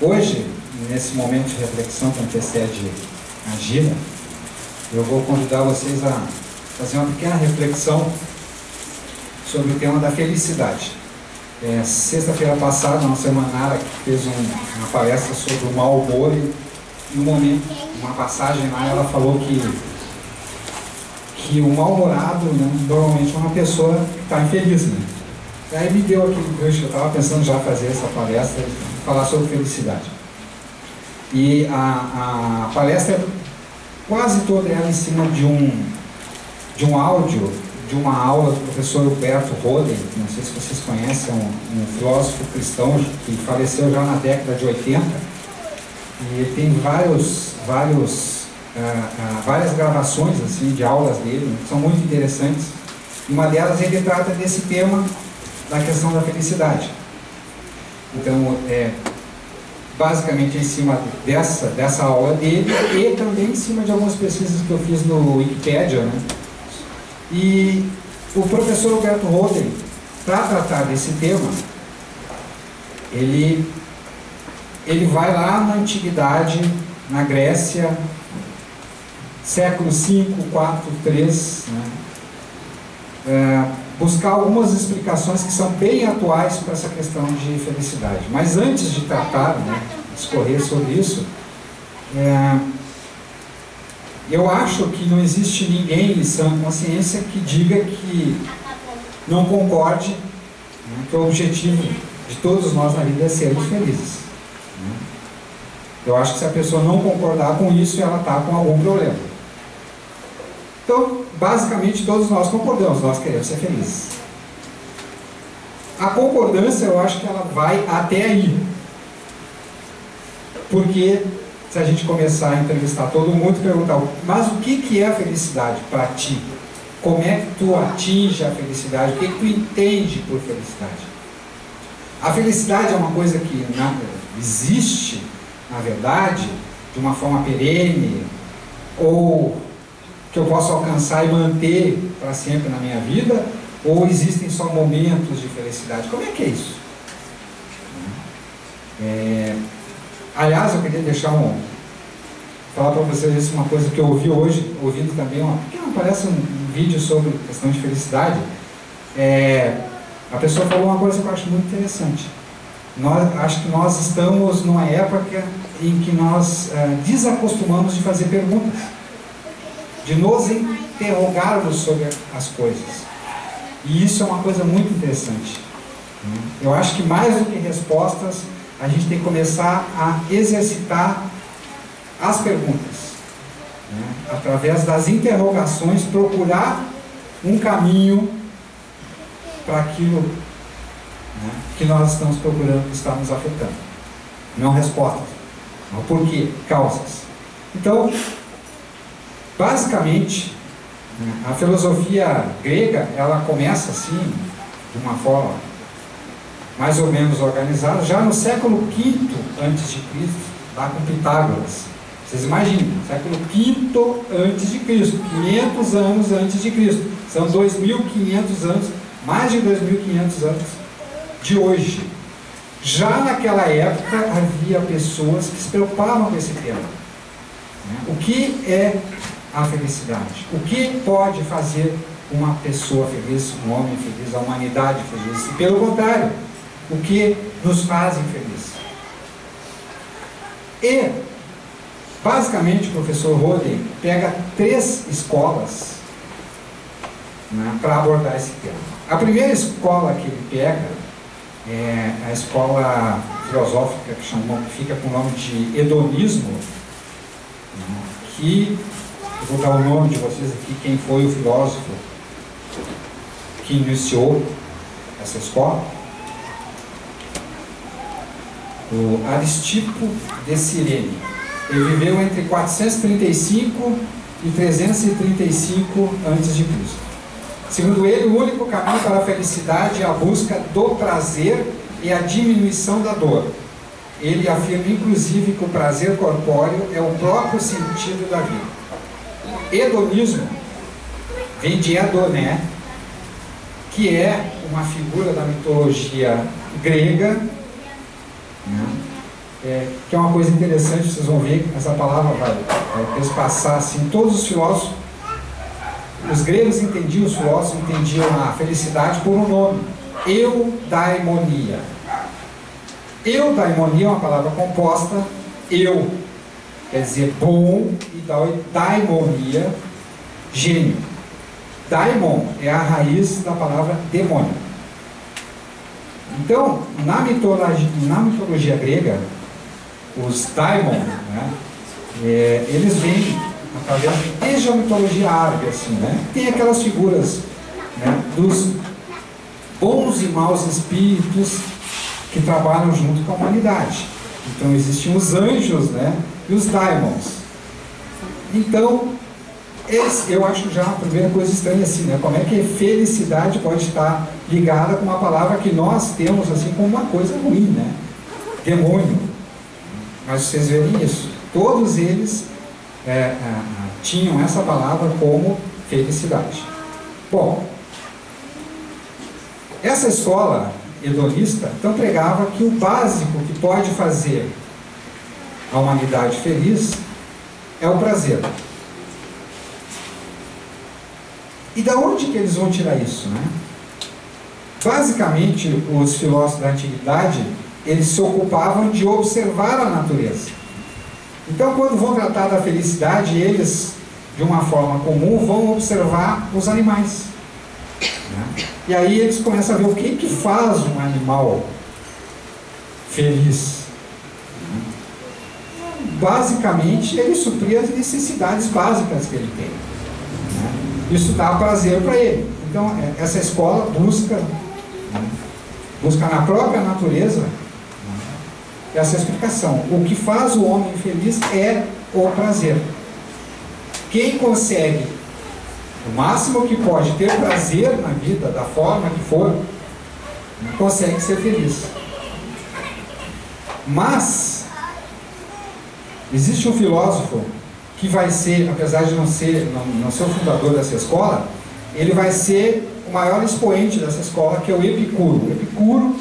Hoje, nesse momento de reflexão que antecede a gira, eu vou convidar vocês a fazer uma pequena reflexão sobre o tema da felicidade. Sexta-feira passada, a nossa irmã Nara fez uma palestra sobre o mau humor e um momento, uma passagem lá, ela falou que o mal-humorado, né, normalmente é uma pessoa que está infeliz, né? Aí me deu aquele gancho, eu estava pensando já fazer essa palestra e falar sobre felicidade. E a palestra, quase toda ela em cima de um áudio, de uma aula do professor Huberto Roden, não sei se vocês conhecem, um filósofo cristão que faleceu já na década de 80, e ele tem várias gravações assim, de aulas dele, que são muito interessantes, e uma delas ele trata desse tema da questão da felicidade. Então, basicamente em cima dessa aula dele e também em cima de algumas pesquisas que eu fiz no Wikipedia, né? E o professor Huberto Roden, para tratar desse tema, ele vai lá na antiguidade, na Grécia, século V, IV, III, né? Buscar algumas explicações que são bem atuais para essa questão de felicidade. Mas antes de tratar, né, discorrer sobre isso, eu acho que não existe ninguém em sã consciência que diga que não concorde, né, que o objetivo de todos nós na vida é sermos felizes, né? Eu acho que se a pessoa não concordar com isso, ela está com algum problema. Então, basicamente, todos nós concordamos, nós queremos ser felizes. A concordância, eu acho que ela vai até aí. Porque, se a gente começar a entrevistar todo mundo e perguntar, mas o que é a felicidade para ti? Como é que tu atinge a felicidade? O que tu entende por felicidade? A felicidade é uma coisa que existe, na verdade, de uma forma perene, ou que eu posso alcançar e manter para sempre na minha vida, ou existem só momentos de felicidade? Como é que é isso? Aliás, eu queria falar para vocês uma coisa que eu ouvi hoje, ouvindo também, parece um vídeo sobre questão de felicidade. A pessoa falou uma coisa que eu acho muito interessante. Acho que nós estamos numa época em que nós desacostumamos de fazer perguntas, de nos interrogarmos sobre as coisas. E isso é uma coisa muito interessante. Eu acho que mais do que respostas, a gente tem que começar a exercitar as perguntas, né? Através das interrogações, procurar um caminho para aquilo, né, que nós estamos procurando, que está nos afetando. Não respostas, não porquê, causas. Então, basicamente, a filosofia grega, ela começa assim, de uma forma mais ou menos organizada, já no século V a.C., lá com Pitágoras. Vocês imaginem, século V a.C., 500 anos antes de Cristo. São 2.500 anos, mais de 2.500 anos de hoje. Já naquela época havia pessoas que se preocupavam com esse tema. O que é a felicidade? O que pode fazer uma pessoa feliz, um homem feliz, a humanidade feliz? E pelo contrário, o que nos faz infelizes? E, basicamente, o professor Roden pega 3 escolas, né, para abordar esse tema. A primeira escola que ele pega é a escola filosófica que fica com o nome de hedonismo, né, que eu vou dar o nome de vocês aqui, quem foi o filósofo que iniciou essa escola. O Aristipo de Cirene. Ele viveu entre 435 e 335 a.C. Segundo ele, o único caminho para a felicidade é a busca do prazer e a diminuição da dor. Ele afirma, inclusive, que o prazer corpóreo é o próprio sentido da vida. Hedonismo vem de Hedoné, que é uma figura da mitologia grega né? Que é uma coisa interessante, vocês vão ver, essa palavra vai passar assim, todos os filósofos, os gregos entendiam, os filósofos entendiam a felicidade por um nome, eudaimonia. Eudaimonia é uma palavra composta, eu quer dizer bom, e daimonia, gênio. Daimon é a raiz da palavra demônio. Então, na mitologia grega, os daimon, né, eles vêm através desde a mitologia árabe, assim, né, tem aquelas figuras, né, dos bons e maus espíritos que trabalham junto com a humanidade. Então existiam os anjos, né, e os daimons. Então, eu acho já a primeira coisa estranha assim, né, como é que felicidade pode estar ligada com uma palavra que nós temos assim como uma coisa ruim, né, demônio. Mas vocês verem isso, todos eles tinham essa palavra como felicidade. Bom, essa escola hedonista então pregava que o básico que pode fazer a humanidade feliz é o prazer. E da onde que eles vão tirar isso, né? Basicamente, os filósofos da antiguidade, eles se ocupavam de observar a natureza. Então, quando vão tratar da felicidade, eles, de uma forma comum, vão observar os animais, né? E aí eles começam a ver o que faz um animal feliz. Basicamente, ele suprir as necessidades básicas que ele tem, né? Isso dá prazer para ele. Então, essa escola busca na própria natureza essa explicação. O que faz o homem feliz é o prazer. Quem consegue o máximo que pode ter prazer na vida, da forma que for, consegue ser feliz. Mas existe um filósofo que vai ser, apesar de não ser o fundador dessa escola, ele vai ser o maior expoente dessa escola, que é o Epicuro. O Epicuro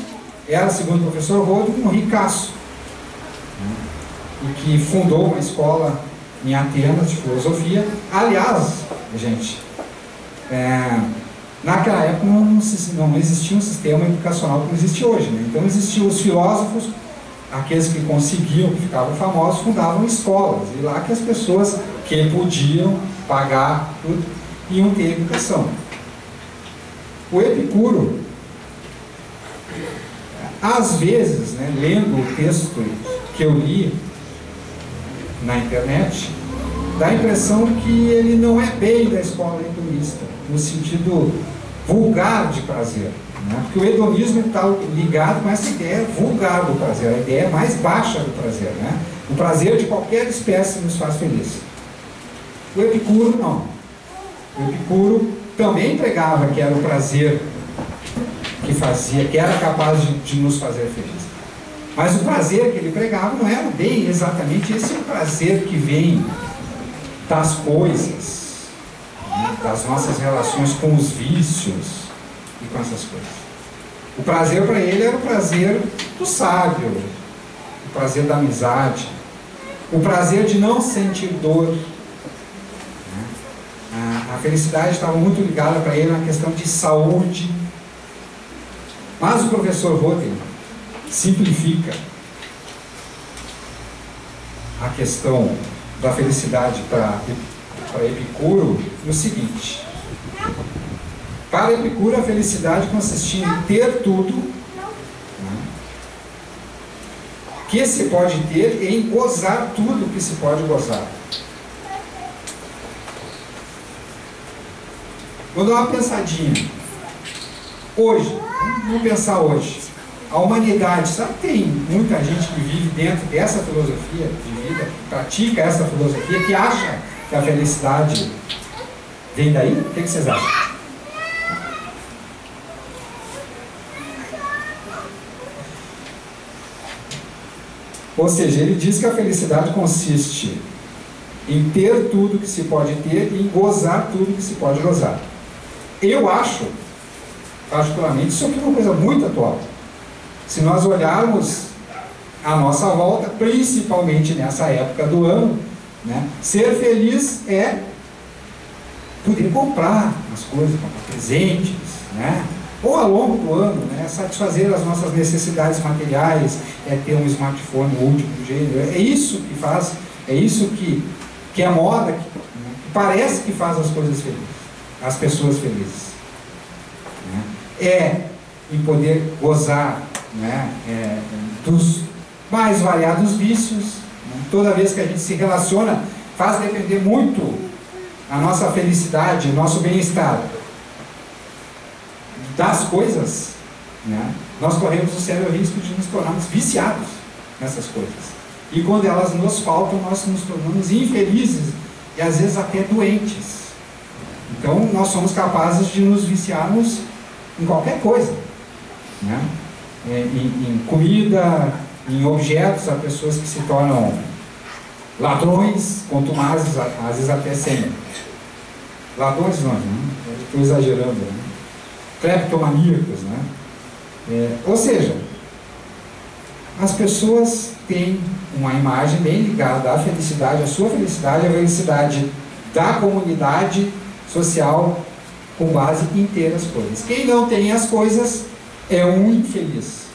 era, segundo o professor Rodrigo, um ricaço, e que fundou uma escola em Atenas de filosofia. Aliás, gente, naquela época não existia um sistema educacional como existe hoje, né? Então existiam os filósofos, aqueles que conseguiam, que ficavam famosos, fundavam escolas, e lá que as pessoas que podiam pagar tudo iam ter educação. O Epicuro, às vezes, né, lendo o texto que eu li na internet, dá a impressão que ele não é bem da escola hedonista, no sentido vulgar de prazer, né? Porque o hedonismo está ligado com essa ideia vulgar do prazer, a ideia mais baixa do prazer, né? O prazer de qualquer espécie nos faz feliz. O Epicuro não. O Epicuro também pregava que era o prazer que era capaz de nos fazer felizes. Mas o prazer que ele pregava não era bem exatamente esse prazer que vem das coisas, né, das nossas relações com os vícios e com essas coisas. O prazer para ele era o prazer do sábio, o prazer da amizade, o prazer de não sentir dor. A felicidade estava muito ligada para ele na questão de saúde. Mas o professor Rodin simplifica a questão da felicidade para Epicuro no seguinte: para Epicuro a felicidade consistia em ter tudo, né, que se pode ter, e em gozar tudo que se pode gozar. Vou dar uma pensadinha. Hoje, vamos pensar hoje. A humanidade, sabe que tem muita gente que vive dentro dessa filosofia de vida, pratica essa filosofia, que acha que a felicidade vem daí? O que vocês acham? Ou seja, ele diz que a felicidade consiste em ter tudo que se pode ter e em gozar tudo que se pode gozar. Eu acho, particularmente, isso aqui é uma coisa muito atual. Se nós olharmos à nossa volta, principalmente nessa época do ano, né? Ser feliz é poder comprar as coisas, comprar presentes, né? Ou ao longo do ano, né? Satisfazer as nossas necessidades materiais, ter um smartphone último gênero. É isso que faz, é isso que é moda, que parece que faz as coisas felizes, as pessoas felizes, né? É em poder gozar, né? Dos mais variados vícios, né? Toda vez que a gente se relaciona, faz depender muito a nossa felicidade, o nosso bem-estar das coisas, né? Nós corremos o sério risco de nos tornarmos viciados nessas coisas. E quando elas nos faltam, nós nos tornamos infelizes e às vezes até doentes. Então nós somos capazes de nos viciarmos em qualquer coisa, né? Em comida, em objetos. Há pessoas que se tornam ladrões, contumazes, às vezes até sem. Ladrões não, né? Estou exagerando, né? Cleptomaníacos, né? Ou seja, as pessoas têm uma imagem bem ligada à felicidade, à sua felicidade, à felicidade da comunidade social, com base em ter as coisas. Quem não tem as coisas é um infeliz.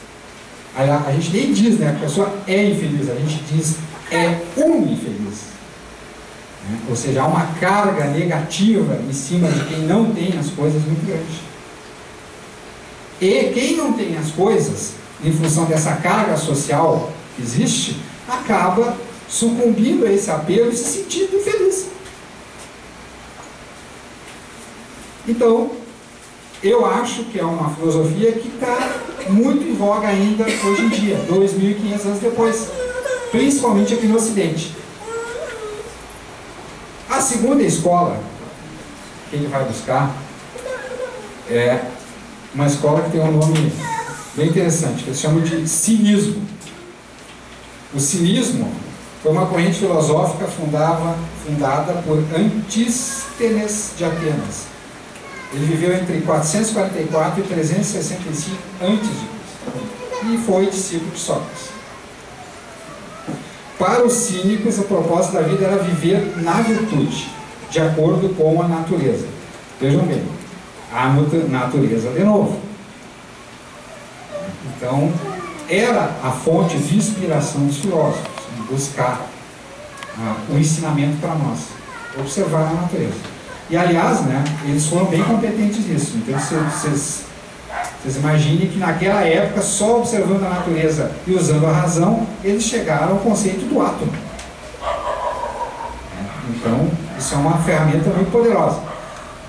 A gente nem diz, né? A pessoa é infeliz, a gente diz é um infeliz. Ou seja, há uma carga negativa em cima de quem não tem as coisas muito grande. E quem não tem as coisas, em função dessa carga social que existe, acaba sucumbindo a esse apelo e se sentindo infeliz. Então, eu acho que é uma filosofia que está muito em voga ainda hoje em dia, 2.500 anos depois, principalmente aqui no Ocidente. A segunda escola que ele vai buscar é uma escola que tem um nome bem interessante, que eles chamam de cinismo. O cinismo foi uma corrente filosófica fundada por Antístenes de Atenas. Ele viveu entre 444 e 365 a.C. e foi discípulo de Sócrates. Para os cínicos, o propósito da vida era viver na virtude, de acordo com a natureza. Vejam bem, a natureza de novo. Então, era a fonte de inspiração dos filósofos, buscar o ensinamento para nós, observar a natureza. E, aliás, né, eles foram bem competentes nisso. Então, vocês imaginem que naquela época, só observando a natureza e usando a razão, eles chegaram ao conceito do átomo. Então, isso é uma ferramenta muito poderosa.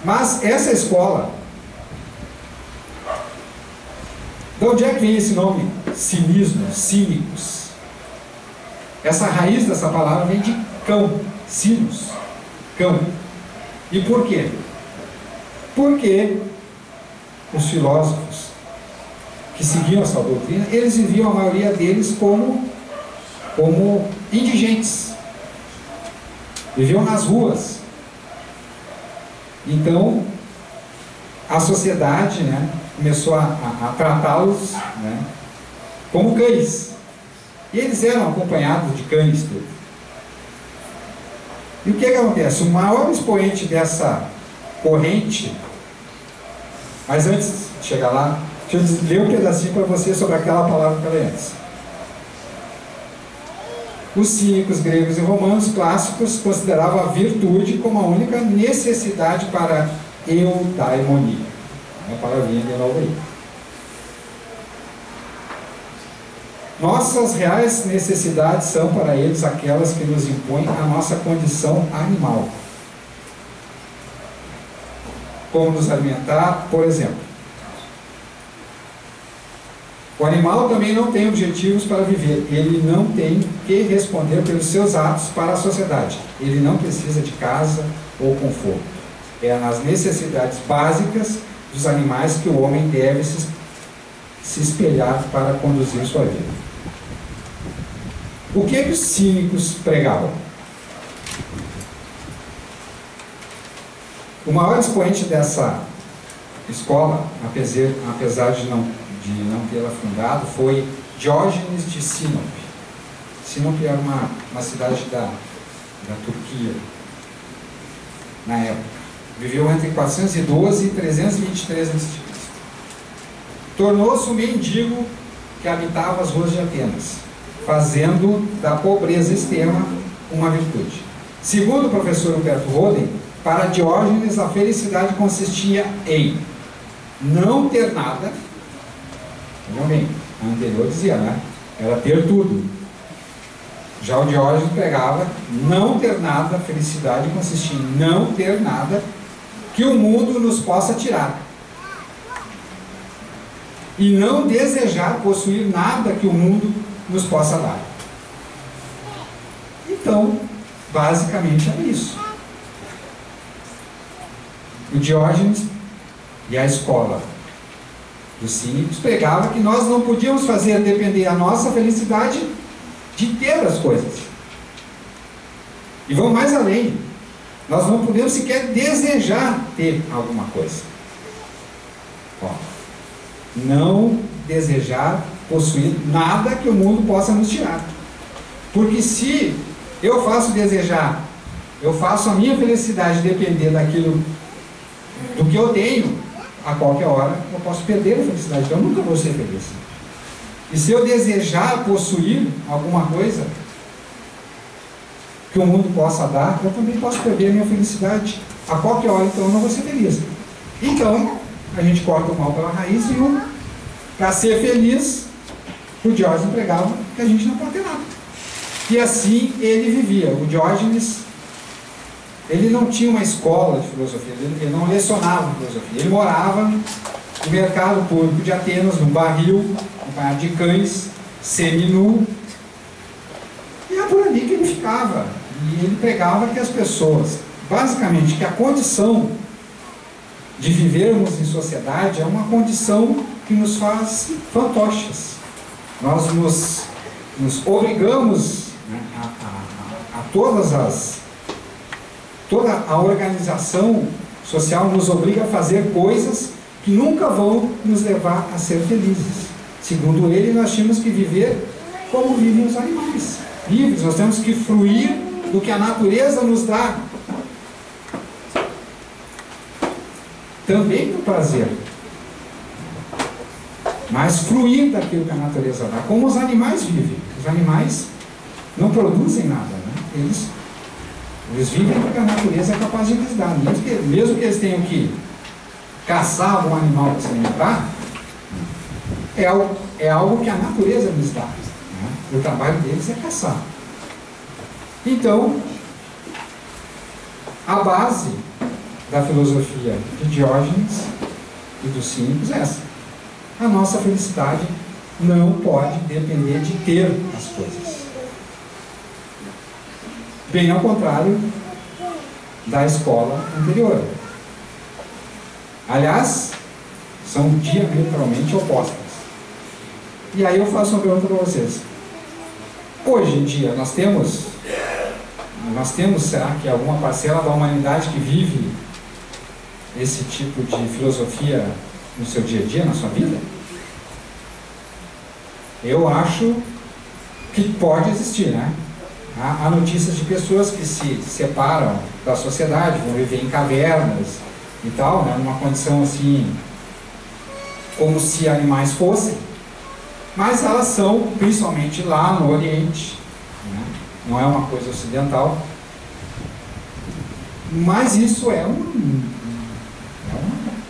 Mas essa escola, de onde é que vem esse nome? Cinismo, cínicos. Essa raiz dessa palavra vem de cão, sinos, cão. E por quê? Porque os filósofos que seguiam essa doutrina, eles viviam, a maioria deles, como indigentes. Viviam nas ruas. Então, a sociedade, né, começou a tratá-los, né, como cães. E eles eram acompanhados de cães tudo. E o que acontece? O maior expoente dessa corrente, mas antes de chegar lá, deixa eu ler um pedacinho para você sobre aquela palavra que eu falei antes. Os cínicos gregos e romanos clássicos consideravam a virtude como a única necessidade para eudaimonia. Uma palavrinha de novo aí. Nossas reais necessidades são para eles aquelas que nos impõem a nossa condição animal. Como nos alimentar, por exemplo. O animal também não tem objetivos para viver. Ele não tem que responder pelos seus atos para a sociedade. Ele não precisa de casa ou conforto. É nas necessidades básicas dos animais que o homem deve se espelhar para conduzir sua vida. O que os cínicos pregavam? O maior expoente dessa escola, apesar de não tê-la fundado, foi Diógenes de Sinope. Sinop era uma cidade da Turquia, na época. Viveu entre 412 e 323 a.C. Tornou-se um mendigo que habitava as ruas de Atenas, fazendo da pobreza extrema uma virtude. Segundo o professor Humberto Roden, para Diógenes a felicidade consistia em não ter nada. Vejam bem, a anterior dizia, né? Era ter tudo. Já o Diógenes pregava não ter nada, a felicidade consistia em não ter nada que o mundo nos possa tirar. E não desejar possuir nada que o mundo nos possa dar. Então, basicamente é isso. O Diógenes e a escola dos cínicos pregava que nós não podíamos fazer depender a nossa felicidade de ter as coisas. E vão mais além. Nós não podemos sequer desejar ter alguma coisa. Ó, não desejar possuir nada que o mundo possa nos tirar. Porque se eu faço desejar, eu faço a minha felicidade depender daquilo, do que eu tenho, a qualquer hora eu posso perder a felicidade, então eu nunca vou ser feliz. E se eu desejar possuir alguma coisa que o mundo possa dar, eu também posso perder a minha felicidade. A qualquer hora, então, eu não vou ser feliz. Então, a gente corta o mal pela raiz e para ser feliz, o Diógenes pregava que a gente não pode ter nada. E assim ele vivia. O Diógenes, ele não tinha uma escola de filosofia, ele não lecionava filosofia. Ele morava no mercado público de Atenas, num barril, de cães, seminu, e é por ali que ele ficava. E ele pregava que as pessoas, basicamente, que a condição de vivermos em sociedade é uma condição que nos faz fantoches. Nós nos obrigamos, né, toda a organização social nos obriga a fazer coisas que nunca vão nos levar a ser felizes. Segundo ele, nós tínhamos que viver como vivem os animais, livres. Nós temos que fruir do que a natureza nos dá. Também do prazer, mas fruir daquilo que a natureza dá, como os animais vivem. Os animais não produzem nada, né? Eles vivem porque a natureza é capaz de lhes dar. Mesmo que eles tenham que caçar algum animal para se alimentar, é algo que a natureza lhes dá, né? O trabalho deles é caçar. Então, a base da filosofia de Diógenes e dos cínicos é essa. A nossa felicidade não pode depender de ter as coisas. Bem ao contrário da escola anterior. Aliás, são diametralmente opostas. E aí eu faço uma pergunta para vocês. Hoje em dia nós temos, será que alguma parcela da humanidade que vive esse tipo de filosofia no seu dia a dia, na sua vida? Eu acho que pode existir, né? Há notícias de pessoas que se separam da sociedade, vão viver em cavernas e tal, né? Numa condição assim, como se animais fossem, mas elas são, principalmente lá no Oriente, né? Não é uma coisa ocidental, mas isso é uma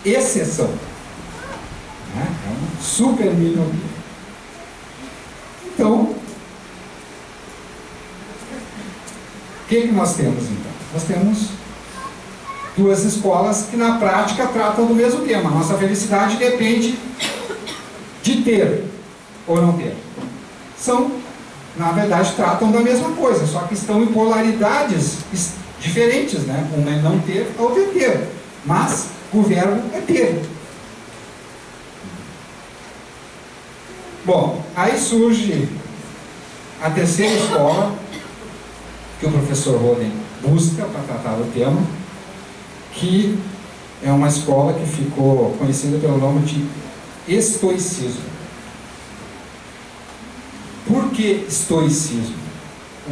exceção, né? É uma super minoria. Então, o que nós temos então? Nós temos duas escolas que na prática tratam do mesmo tema. Nossa felicidade depende de ter ou não ter. Na verdade, tratam da mesma coisa, só que estão em polaridades diferentes, né? Uma é não ter, a outra é ter. Mas o verbo é ter. Bom, aí surge a terceira escola que o professor Roden busca para tratar do tema, que é uma escola que ficou conhecida pelo nome de estoicismo. Por que estoicismo?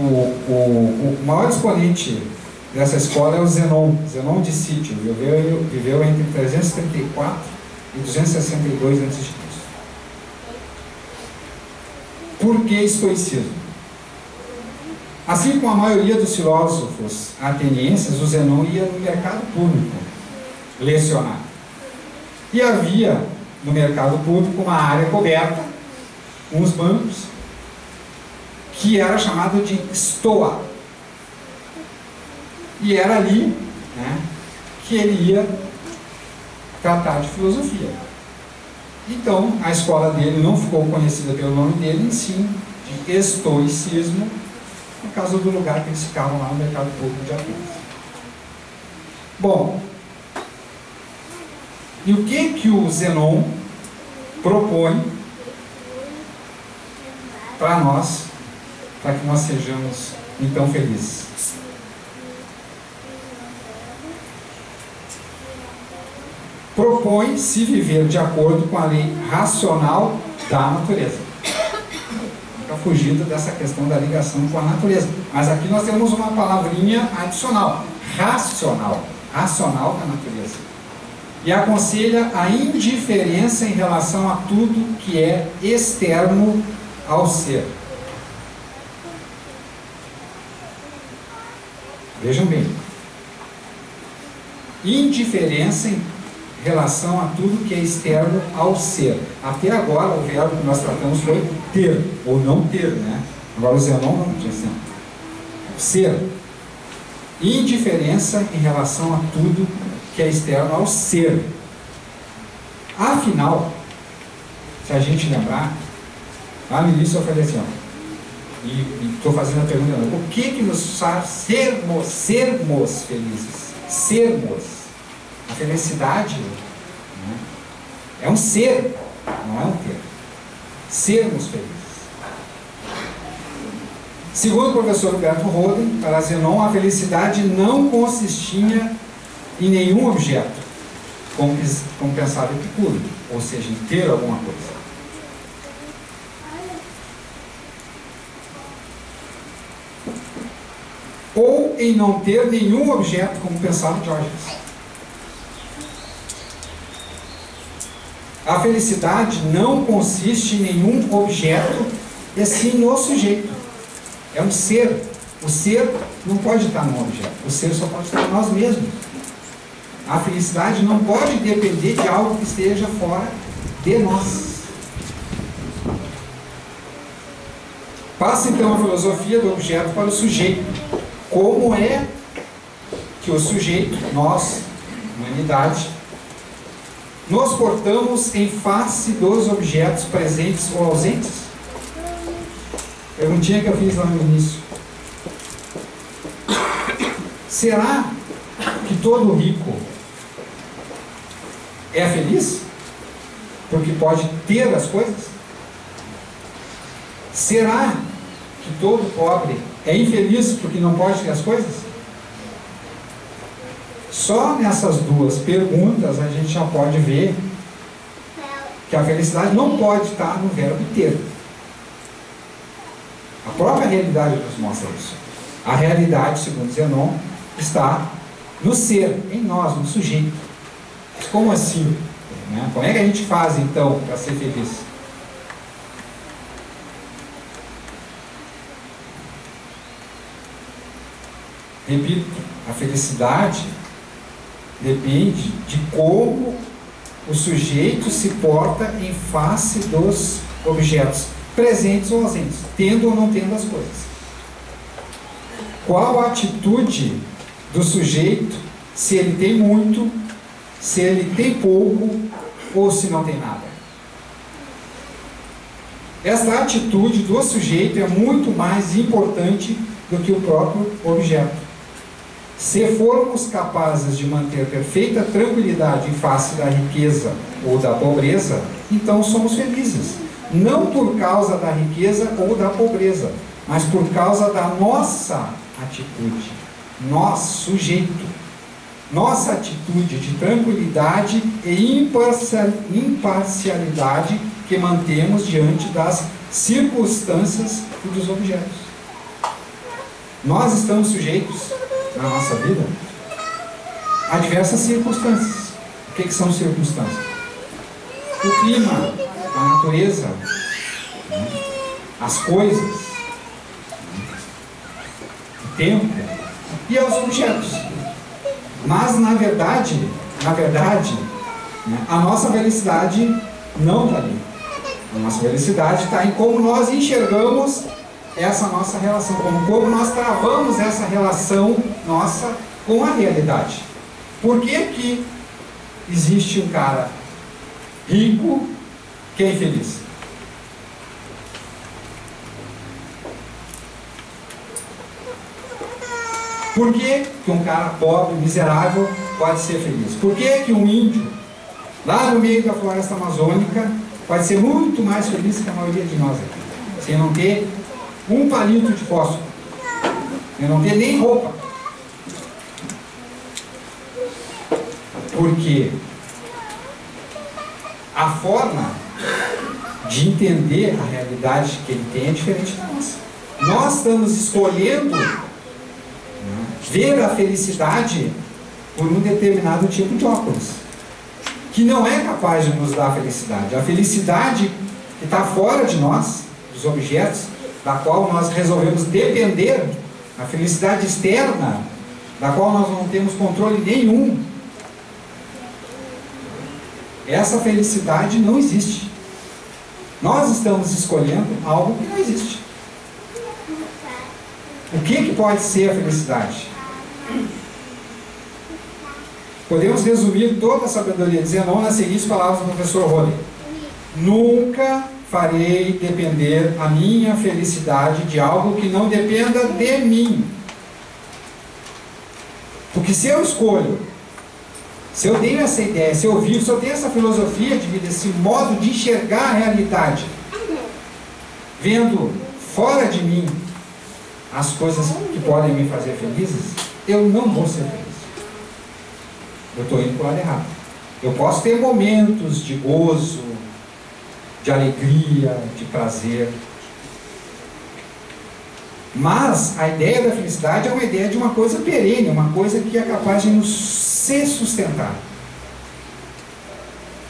o maior exponente dessa escola é o Zenon de Sítio, viveu entre 334 e 262 a.C. Por que estoicismo? Assim como a maioria dos filósofos atenienses, o Zenon ia no mercado público lecionar. E havia no mercado público uma área coberta, uns bancos, que era chamado de stoa. E era ali, né, que ele ia tratar de filosofia. Então, a escola dele não ficou conhecida pelo nome dele, em sim de estoicismo, por causa do lugar que eles ficavam lá no mercado público de Atenas. Bom, e o que o Zenon propõe para nós, para que nós sejamos então felizes? Propõe-se viver de acordo com a lei racional da natureza. Fica fugindo dessa questão da ligação com a natureza. Mas aqui nós temos uma palavrinha adicional: racional. Racional da natureza. E aconselha a indiferença em relação a tudo que é externo ao ser. Vejam bem. Indiferença em relação a tudo que é externo ao ser. Até agora o verbo que nós tratamos foi ter ou não ter, né? Agora o Zenon não diz assim. Ser. Indiferença em relação a tudo que é externo ao ser. Afinal, se a gente lembrar, lá no início eu falei assim, ó, e estou fazendo a pergunta, o que nos faz sermos felizes? Sermos. A felicidade, né, é um ser, não é um ter. Sermos felizes. Segundo o professor Humberto Roden, para Zenon, a felicidade não consistia em nenhum objeto, como pensava Epicuro, ou seja, em ter alguma coisa. Ou em não ter nenhum objeto, como pensava Diógenes. A felicidade não consiste em nenhum objeto, e sim no sujeito. É um ser. O ser não pode estar num objeto. O ser só pode estar em nós mesmos. A felicidade não pode depender de algo que esteja fora de nós. Passa então a filosofia do objeto para o sujeito. Como é que o sujeito, nós, humanidade, nos portamos em face dos objetos presentes ou ausentes? Perguntinha que eu fiz lá no início. Será que todo rico é feliz? Porque pode ter as coisas? Será que todo pobre é infeliz porque não pode ter as coisas? Só nessas duas perguntas a gente já pode ver que a felicidade não pode estar no verbo ter. A própria realidade nos mostra isso. A realidade, segundo Zenon, está no ser, em nós, no sujeito. Como assim? Né? Como é que a gente faz então para ser feliz? Repito, a felicidade depende de como o sujeito se porta em face dos objetos, presentes ou ausentes, tendo ou não tendo as coisas. Qual a atitude do sujeito, se ele tem muito, se ele tem pouco, ou se não tem nada? Esta atitude do sujeito é muito mais importante do que o próprio objeto. Se formos capazes de manter perfeita tranquilidade em face da riqueza ou da pobreza, então somos felizes. Não por causa da riqueza ou da pobreza, mas por causa da nossa atitude. Nós, sujeito. Nossa atitude de tranquilidade e imparcialidade que mantemos diante das circunstâncias e dos objetos. nós estamos sujeitos na nossa vida a diversas circunstâncias. O que são circunstâncias? O clima, a natureza, as coisas, o tempo e aos objetos. Mas na verdade, a nossa felicidade não está ali. A nossa felicidade está em como nós enxergamos essa nossa relação, como nós travamos essa relação nossa com a realidade. Por que existe um cara rico que é infeliz? Por que um cara pobre, miserável, pode ser feliz? Por que um índio, lá no meio da floresta amazônica, pode ser muito mais feliz que a maioria de nós aqui, sem não ter um palito de fósforo, sem não ter nem roupa? Porque a forma de entender a realidade que ele tem é diferente da nossa. Nós estamos escolhendo ver a felicidade por um determinado tipo de óculos, que não é capaz de nos dar felicidade. A felicidade que está fora de nós, dos objetos, da qual nós resolvemos depender, a felicidade externa, da qual nós não temos controle nenhum, essa felicidade não existe. Nós estamos escolhendo algo que não existe. O que pode ser a felicidade? Podemos resumir toda a sabedoria dizendo nas seguintes palavras do professor Rony: nunca farei depender a minha felicidade de algo que não dependa de mim. Porque se eu escolho, se eu tenho essa ideia, se eu vivo, se eu tenho essa filosofia de vida, esse modo de enxergar a realidade, vendo fora de mim as coisas que podem me fazer felizes, eu não vou ser feliz. Eu estou indo para o lado errado. Eu posso ter momentos de gozo, de alegria, de prazer, mas a ideia da felicidade é uma ideia de uma coisa perene, uma coisa que é capaz de nos se sustentar.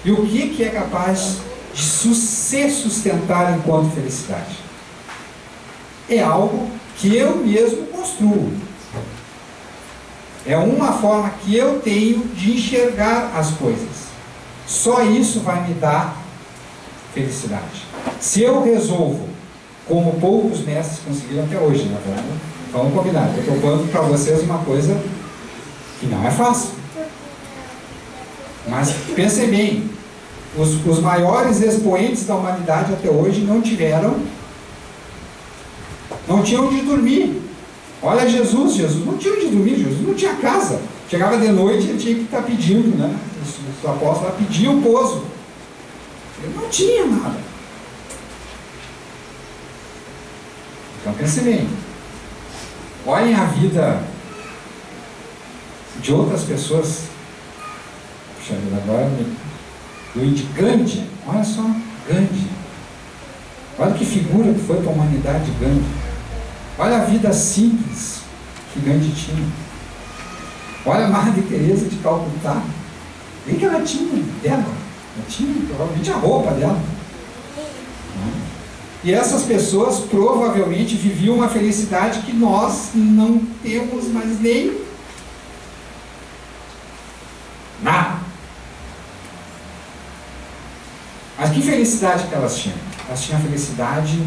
E o que é capaz de se sustentar enquanto felicidade? É algo que eu mesmo construo. É uma forma que eu tenho de enxergar as coisas. Só isso vai me dar felicidade. Se eu resolvo, como poucos mestres conseguiram até hoje, na verdade, vamos combinar, eu estou falando para vocês uma coisa que não é fácil. Mas pensem bem, os maiores expoentes da humanidade até hoje não tinham onde dormir. Olha Jesus não tinha onde dormir, Jesus não tinha casa. Chegava de noite e ele tinha que estar pedindo, né? Os apóstolos pediam pouso. Ele não tinha nada. Então pensem bem. Olhem a vida de outras pessoas. Puxa vida, agora do Gandhi. Olha só, Gandhi. Olha que figura que foi para a humanidade Gandhi. Olha a vida simples que Gandhi tinha. Olha a Madre Teresa de Calcutá. O que ela tinha dela? Ela tinha provavelmente a roupa dela. E essas pessoas provavelmente viviam uma felicidade que nós não temos mais nem nada. Mas que felicidade que elas tinham? Elas tinham a felicidade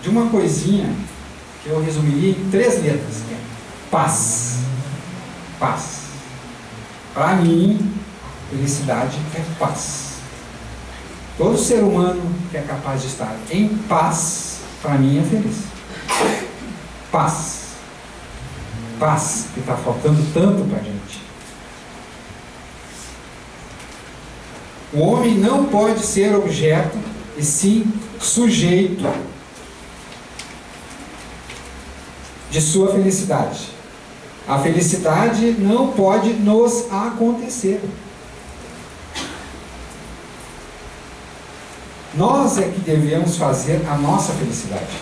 de uma coisinha que eu resumiria em 3 letras, que é paz. Paz. Para mim, felicidade é paz. Todo ser humano que é capaz de estar em paz, para mim é feliz. Paz. Paz, que está faltando tanto para a gente. O homem não pode ser objeto, e sim sujeito de sua felicidade. A felicidade não pode nos acontecer. Nós é que devemos fazer a nossa felicidade.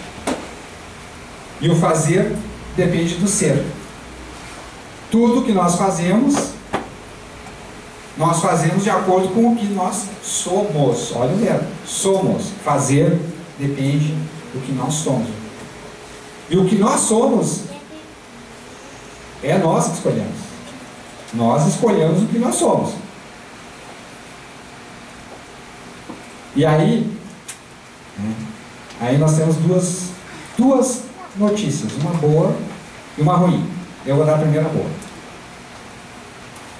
E o fazer depende do ser. Tudo que nós fazemos de acordo com o que nós somos. Olha o verbo, somos. Fazer depende do que nós somos. E o que nós somos é nós que escolhemos. Nós escolhemos o que nós somos. E aí nós temos duas notícias, uma boa e uma ruim. Eu vou dar a primeira boa.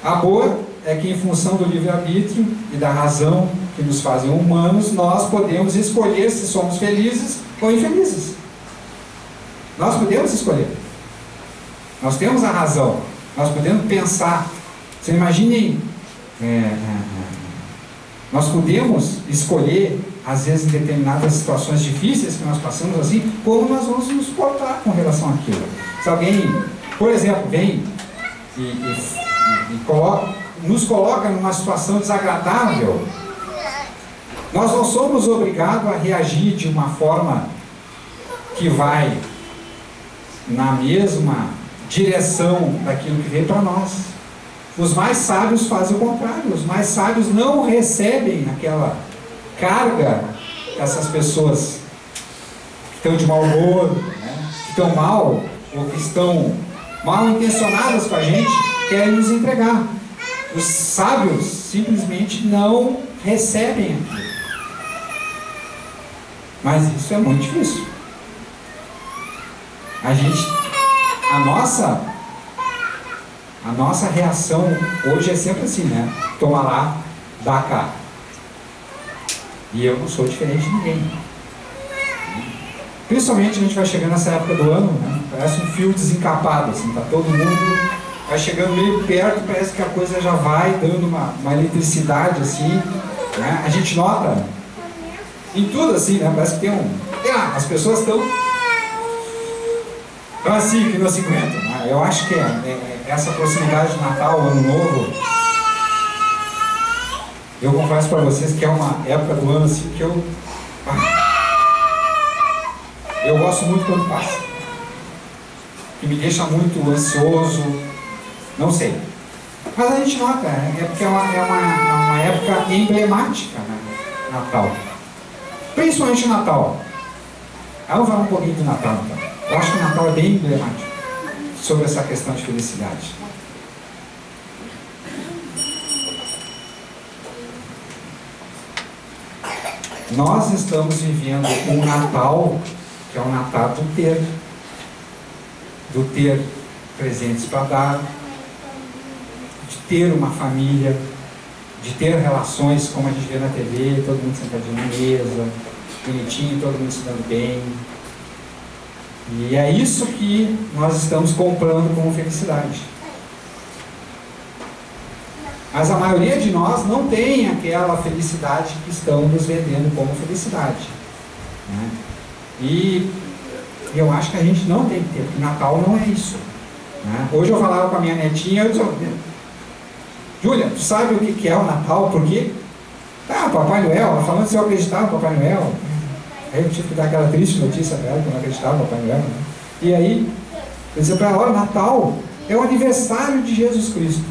A boa é que, em função do livre-arbítrio e da razão que nos fazem humanos, nós podemos escolher se somos felizes ou infelizes. Nós podemos escolher. Nós temos a razão. Nós podemos pensar. Você imaginem, nós podemos escolher, às vezes, em determinadas situações difíceis que nós passamos assim, como nós vamos nos portar com relação àquilo. Se alguém, por exemplo, vem nos coloca numa situação desagradável, nós não somos obrigados a reagir de uma forma que vai na mesma direção daquilo que veio para nós. Os mais sábios fazem o contrário. Os mais sábios não recebem aquela carga que essas pessoas que estão de mau humor, que estão mal, ou que estão mal intencionadas com a gente, querem nos entregar. Os sábios simplesmente não recebem aquilo. Mas isso é muito difícil. A nossa reação hoje é sempre assim, né? Toma lá, dá cá. E eu não sou diferente de ninguém. Principalmente a gente vai chegando nessa época do ano, né? Parece um fio desencapado, assim, tá todo mundo, vai chegando meio perto, parece que a coisa já vai dando uma eletricidade, assim, né? A gente nota em tudo, assim, né? Parece que as pessoas estão assim, que não se aguentam, né? Eu acho que essa proximidade de Natal, Ano Novo, eu confesso para vocês que é uma época do ano assim que eu gosto muito quando passa, que me deixa muito ansioso, não sei, mas a gente nota, porque é uma época emblemática, né? Natal, principalmente o Natal. Vamos falar um pouquinho do Natal, então. Eu acho que o Natal é bem emblemático sobre essa questão de felicidade. Nós estamos vivendo um Natal que é o Natal do ter presentes para dar, de ter uma família, de ter relações como a gente vê na TV, todo mundo sentadinho na mesa, bonitinho, todo mundo se dando bem. E é isso que nós estamos comprando como felicidade. Mas a maioria de nós não tem aquela felicidade que estão nos vendendo como felicidade, né? E eu acho que a gente não tem que ter, porque Natal não é isso, né? Hoje eu falava com a minha netinha, eu disse: Júlia, tu sabe o que é o Natal? Por quê? Papai Noel, falando se eu acreditava no Papai Noel. Aí eu tive que dar aquela triste notícia para ela, que eu não acreditava no Papai Noel, né? E aí, eu disse para ela: olha, Natal é o aniversário de Jesus Cristo.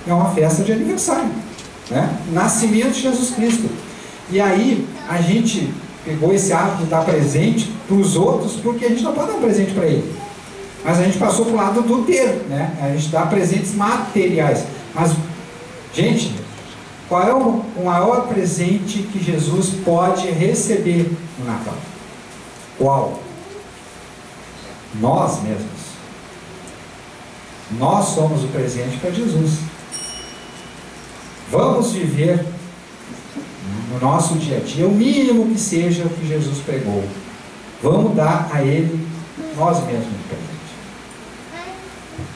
É uma festa de aniversário, né? Nascimento de Jesus Cristo. E aí, a gente pegou esse hábito de dar presente para os outros, porque a gente não pode dar um presente para ele. Mas a gente passou para o lado do ter, né? A gente dá presentes materiais. Mas, gente, qual é o maior presente que Jesus pode receber no Natal? Qual? Nós mesmos. Nós somos o presente para Jesus. Vamos viver no nosso dia a dia o mínimo que seja o que Jesus pregou. Vamos dar a Ele nós mesmos de presente.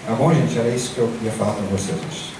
Tá bom, gente? Era isso que eu queria falar para vocês hoje.